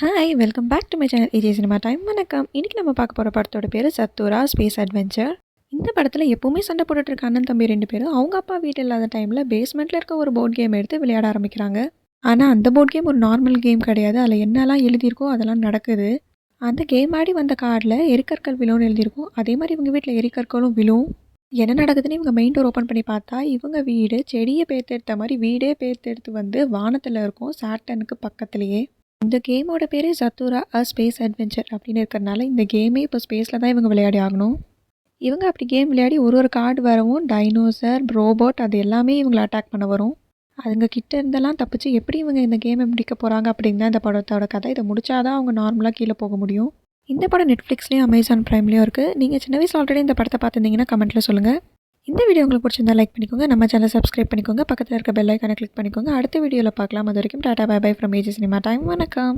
Hi welcome back to my channel AJ cinema time. வணக்கம். இன்றைக்கி நம்ம பார்க்க போகிற படத்தோட பேர் சத்தூரா ஸ்பேஸ் அட்வென்ச்சர். இந்த படத்தில் எப்போவுமே சண்டை போட்டுட்டு இருக்க அண்ணன் தம்பி 2 பேரும் அவங்க அப்பா வீட்டில் இல்லாத டைமில் பேஸ்மெண்ட்டில் இருக்க ஒரு போர்ட் கேம் எடுத்து விளையாட ஆரம்பிக்கிறாங்க. ஆனால் அந்த போர்ட் கேம் ஒரு நார்மல் கேம் கிடையாது. அதில் என்னெல்லாம் எழுதியிருக்கோ அதெல்லாம் நடக்குது. அந்த கேம் ஆடி வந்த கார்டில் எரிக்கற்கள் விழும்னு எழுதியிருக்கும். அதே மாதிரி இவங்க வீட்டில் எரிக்கற்களும் விழும். என்ன நடக்குதுன்னு இவங்க மெயின் டோர் ஓப்பன் பண்ணி பார்த்தா இவங்க வீடு செடியை பேர்த்தெடுத்த மாதிரி வீடே பேர்த்தெடுத்து வந்து வானத்தில் இருக்கும், சாட்டனுக்கு பக்கத்துலேயே. இந்த கேமோட பேரே சத்தூரா ஸ்பேஸ் அட்வென்ச்சர் அப்படின்னு இருக்கிறனால இந்த கேமே இப்போ ஸ்பேஸில் தான் இவங்க விளையாடி ஆகணும். இவங்க அப்படி கேம் விளையாடி ஒரு கார்டு வரவும் டைனோசர், ரோபோட் அது எல்லாமே இவங்களை அட்டாக் பண்ண வரும். அதுங்க கிட்ட இருந்தெல்லாம் தப்பிச்சு எப்படி இவங்க இந்த கேமை முடிக்க போகிறாங்க அப்படின்னு தான் இந்த படத்தோட கதை. இதை முடிச்சாதான் அவங்க நார்மலாக கீழே போக முடியும். இந்த படம் நெட்ஃப்ளிக்ஸ்லேயும் அமேசான் ப்ரைம்லேயும் இருக்குது. நீங்கள் சின்ன வயசில் ஆல்ரெடி இந்த படத்தை பார்த்துருந்தீங்கன்னா கமெண்ட்டில் சொல்லுங்கள். இந்த வீடியோ உங்களுக்கு பிடிச்சிருந்தா லைக் பண்ணிக்கோங்க, நம்ம சேனலை சப்ஸ்கிரைப் பண்ணிக்கோங்க, பக்கத்தில் இருக்க பெல் ஐக்கானை கிளிக் பண்ணிக்கோங்க. அடுத்த வீடியோவில் பார்க்கலாம். அது வரைக்கும் tata bye bye from AJ cinema time. வணக்கம்.